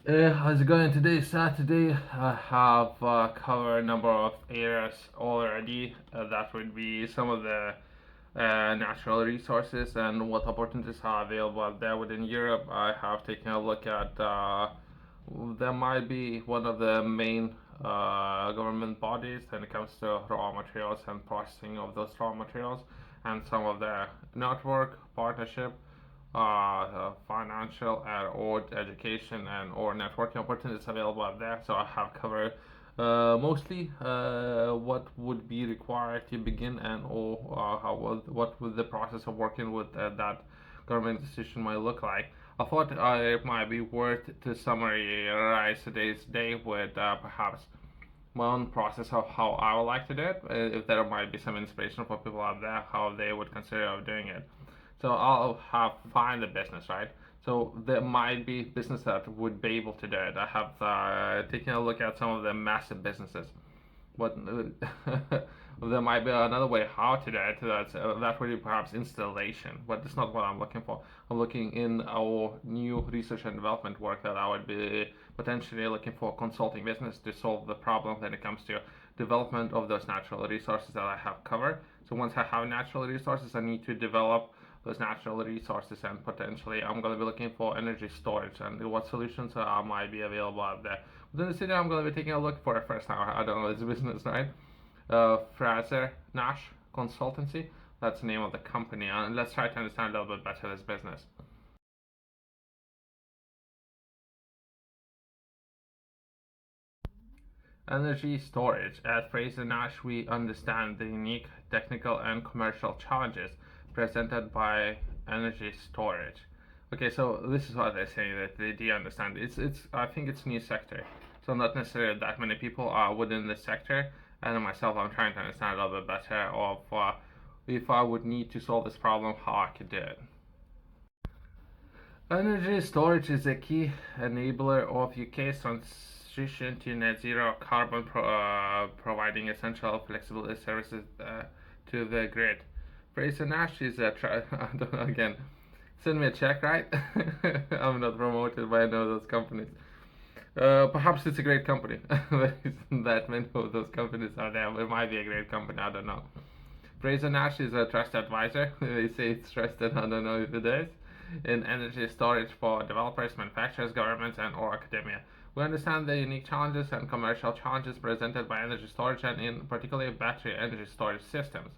How's it going? Today is Saturday. I have covered a number of areas already. That would be some of the natural resources and what opportunities are available out there within Europe. I have taken a look at there might be one of the main government bodies when it comes to raw materials and processing of those raw materials, and some of the network partnership, financial and or education and or networking opportunities available out there. So I have covered mostly what would be required to begin and or what would the process of working with that government institution might look like. I thought it might be worth to summarize today's day with perhaps my own process of how I would like to do it. If there might be some inspiration for people out there, how they would consider of doing it. So I'll have find the business, right? So there might be business that would be able to do it. I have taken a look at some of the massive businesses. What there might be another way how to do it. That would be perhaps installation, but it's not what I'm looking for. I'm looking in our new research and development work that I would be potentially looking for consulting business to solve the problem when it comes to development of those natural resources that I have covered. So once I have natural resources, I need to develop those natural resources, and potentially I'm going to be looking for energy storage and what solutions might be available out there. Within the city, I'm going to be taking a look for the first time. I don't know this business, right? Frazer Nash Consultancy. That's the name of the company. And let's try to understand a little bit better this business. Energy storage. At Frazer Nash, we understand the unique technical and commercial challenges presented by energy storage. Okay, so this is what they're saying that they do understand. It's I think it's a new sector, so not necessarily that many people are within the sector. And myself, I'm trying to understand a little bit better of if I would need to solve this problem, how I could do it. Energy storage is a key enabler of UK's transition to net zero carbon, providing essential flexibility services to the grid. Fraser Nash is again, send me a check, right? I'm not promoted, but I know those companies. Perhaps it's a great company. There isn't that many of those companies are there. It might be a great company, I don't know. Fraser Nash is a trust advisor. They say it's trusted, I don't know if it is, in energy storage for developers, manufacturers, governments, and or academia. We understand the unique challenges and commercial challenges presented by energy storage and in particular battery energy storage systems.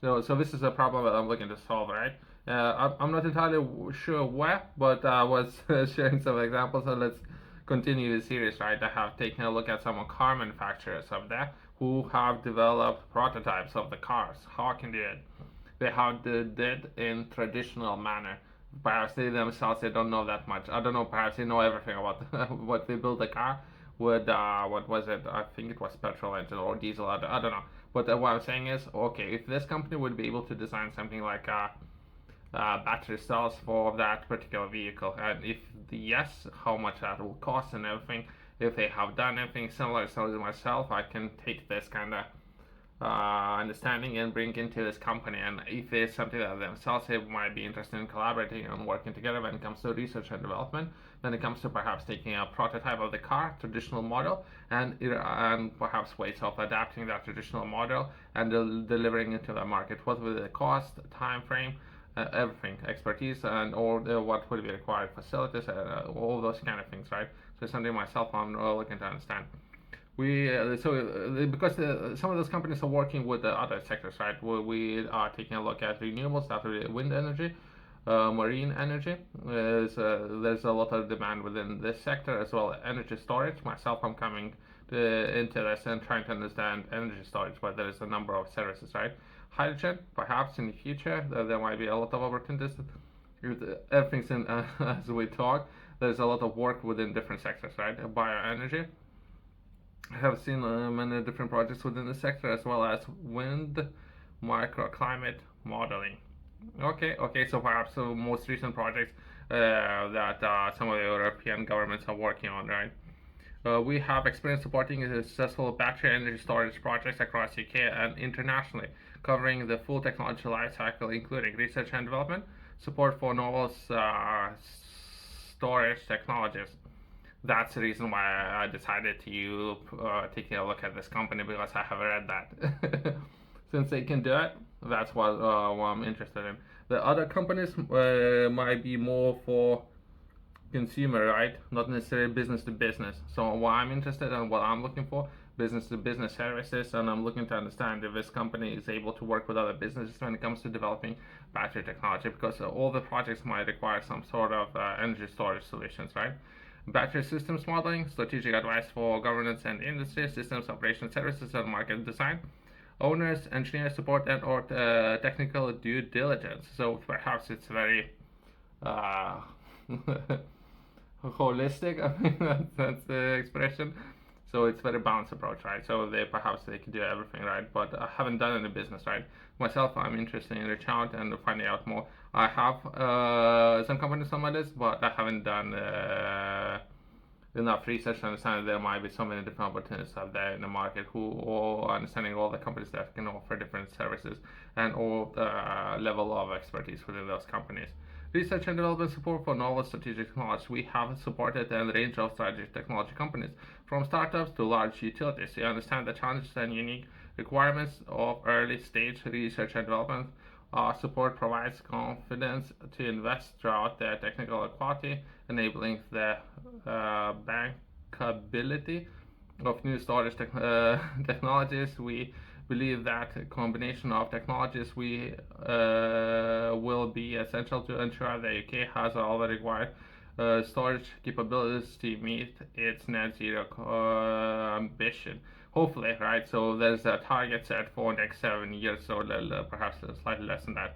So this is a problem that I'm looking to solve, right? I'm not entirely sure where, but I was sharing some examples, so let's continue the series, right? I have taken a look at some car manufacturers of that who have developed prototypes of the cars. How can they have did it in traditional manner. Perhaps they themselves they don't know that much. I don't know. Perhaps they know everything about what they built a car with. What was it? I think it was petrol engine or diesel. I don't know. But what I'm saying is, okay, if this company would be able to design something like battery cells for that particular vehicle, and if the yes, how much that will cost and everything. If they have done anything similar to myself, I can take this kind of understanding and bring into this company. And if it's something that themselves they might be interested in collaborating and working together when it comes to research and development, when it comes to perhaps taking a prototype of the car, traditional model, and perhaps ways of adapting that traditional model and delivering it to the market. What will the cost, time frame, everything, expertise, and or what would be required facilities, all those kind of things, right? So it's something myself I'm looking to understand. Because some of those companies are working with the other sectors, right? We are taking a look at renewables, that would be wind energy, marine energy. There's a lot of demand within this sector as well. Energy storage. Myself, I'm coming into this and trying to understand energy storage, but there is a number of services, right? Hydrogen, perhaps in the future, there might be a lot of opportunities. Everything's in as we talk. There's a lot of work within different sectors, right? Bioenergy. I have seen many different projects within the sector as well as wind microclimate modeling. Okay, so perhaps the most recent projects that some of the European governments are working on, right? We have experience supporting successful battery energy storage projects across UK and internationally, covering the full technology life cycle, including research and development, support for novel storage technologies. That's the reason why I decided to take a look at this company, because I have read that. Since they can do it, that's what I'm interested in. The other companies might be more for consumer, right? Not necessarily business to business. So what I'm interested in, what I'm looking for, business to business services, and I'm looking to understand if this company is able to work with other businesses when it comes to developing battery technology, because all the projects might require some sort of energy storage solutions, right? Battery systems modeling, strategic advice for governance and industry, systems operation services, and market design. Owners, engineer support, and or technical due diligence. So perhaps it's very uh, holistic. I mean, that's the expression. So it's very balanced approach, right? So they can do everything, right? But I haven't done any business, right? Myself, I'm interested in reaching out and finding out more. I have some companies on my list, but I haven't done enough research to understand that there might be so many different opportunities out there in the market, who all understanding all the companies that can offer different services and all the level of expertise within those companies. Research and development support for novel strategic technology. We have supported a range of strategic technology companies, from startups to large utilities. We understand the challenges and unique requirements of early stage research and development. Our support provides confidence to invest throughout their technical quality, enabling the bankability of new storage technologies. We believe that a combination of technologies will be essential to ensure the UK has all the required storage capabilities to meet its net zero ambition. Hopefully, right? So there's a target set for next 7 years, so perhaps slightly less than that.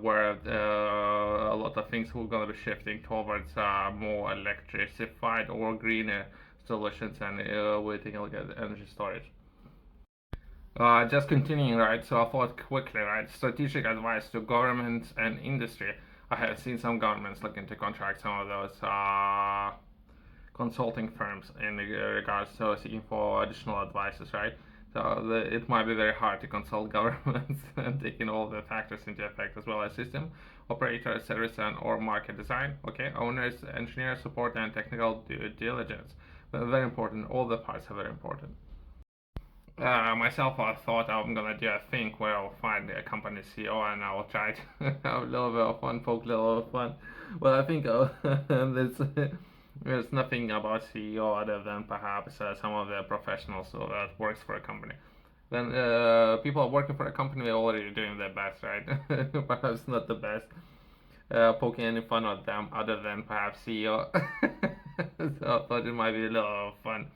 Where a lot of things we're going to be shifting towards more electrified or greener solutions, and we're taking a look at energy storage. Just continuing, right? So I thought quickly, right? Strategic advice to governments and industry. I have seen some governments looking to contract some of those consulting firms in regards to seeking for additional advices, right? So it might be very hard to consult governments and taking all the factors into effect, as well as system operator, service, and or market design. Okay, owners, engineer support, and technical due diligence. But very important. All the parts are very important. Myself, I thought I'm gonna do a thing where I'll find a company CEO and I'll try to have a little bit of fun, poke a little bit of fun. Well, I think there's nothing about CEO other than perhaps some of the professionals that works for a company. Then people working for a company are already doing their best, right? Perhaps not the best. Poking any fun at them other than perhaps CEO. So I thought it might be a little fun.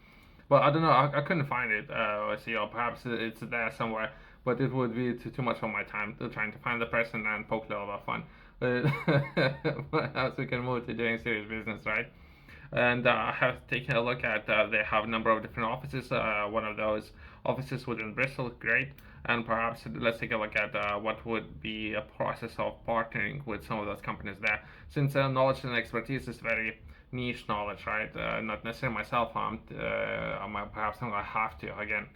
But I don't know. I couldn't find it. CEO. Perhaps it's there somewhere, but it would be too much of my time to trying to find the person and poke a little bit of fun. But perhaps we can move to doing serious business, right? And I have taken a look at. They have a number of different offices. One of those offices within Bristol, great. And perhaps let's take a look at what would be a process of partnering with some of those companies there, since knowledge and expertise is very niche knowledge, right? Not necessarily myself. Perhaps I'm gonna have to again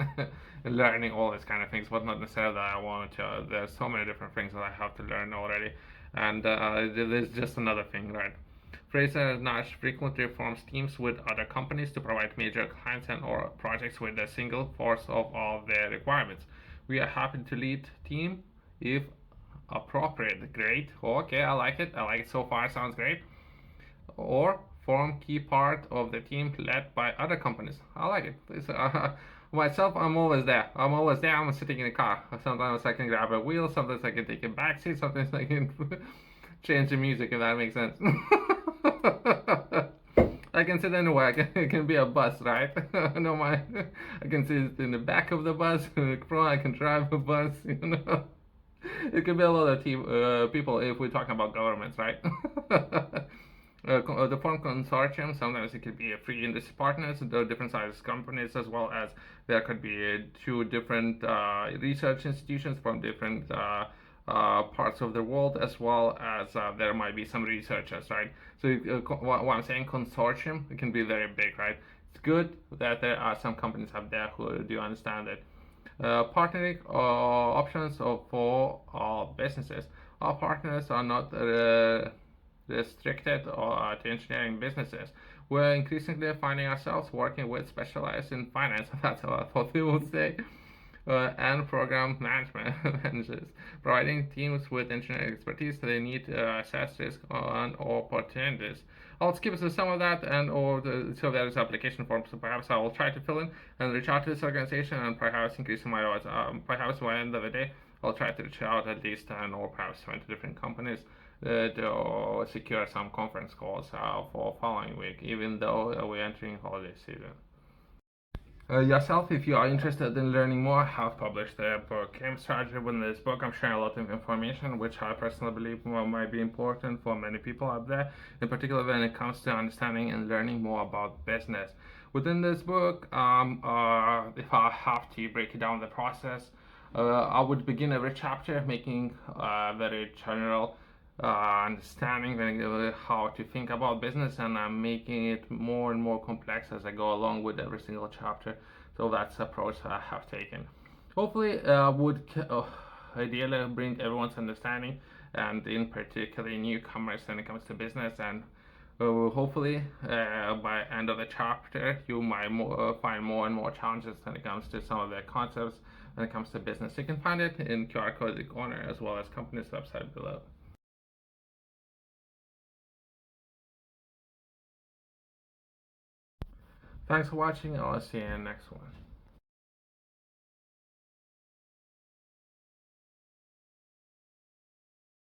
learning all these kind of things, but not necessarily that I want to. There's so many different things that I have to learn already, and there's just another thing, right? Frazer Nash frequently forms teams with other companies to provide major clients and or projects with a single force of all their requirements. We are happy to lead team if appropriate. Great. Okay, I like it. I like it so far. Sounds great. Or form key part of the team led by other companies. I like it. Myself, I'm always there. I'm sitting in a car. Sometimes I can grab a wheel. Sometimes I can take a back seat. Sometimes I can change the music, if that makes sense. I can sit anywhere. It can be a bus, right? I can sit in the back of the bus. I can drive a bus. It could be a lot of people if we're talking about governments, right? The form consortium, sometimes it could be a free industry partners, the different sizes companies, as well as there could be two different research institutions from different parts of the world, as well as there might be some researchers, right? So what I'm saying, consortium, it can be very big, right? It's good that there are some companies out there who do understand it. Partnering options for all businesses. Our partners are not restricted to engineering businesses. We're increasingly finding ourselves working with specialized in finance, that's what we would say, and program management managers, providing teams with engineering expertise they need to assess risk and opportunities. I'll skip through some of that so there is application forms. So perhaps I will try to fill in and reach out to this organization and perhaps increasing my odds. Perhaps by the end of the day, I'll try to reach out at least 10 or perhaps 20 different companies to secure some conference calls for following week, even though we're entering holiday season. Yourself, if you are interested in learning more, I have published a book, Game Strategy. Within this book, I'm sharing a lot of information which I personally believe might be important for many people out there, in particular when it comes to understanding and learning more about business. Within this book, if I have to break it down the process, I would begin every chapter making very general understanding how to think about business, and I'm making it more and more complex as I go along with every single chapter. So that's the approach I have taken. Hopefully, would ideally bring everyone's understanding, and in particular newcomers when it comes to business. And hopefully, by end of the chapter, you might find more and more challenges when it comes to some of the concepts when it comes to business. You can find it in QR code in the corner as well as company's website below. Thanks for watching. I'll see you in the next one.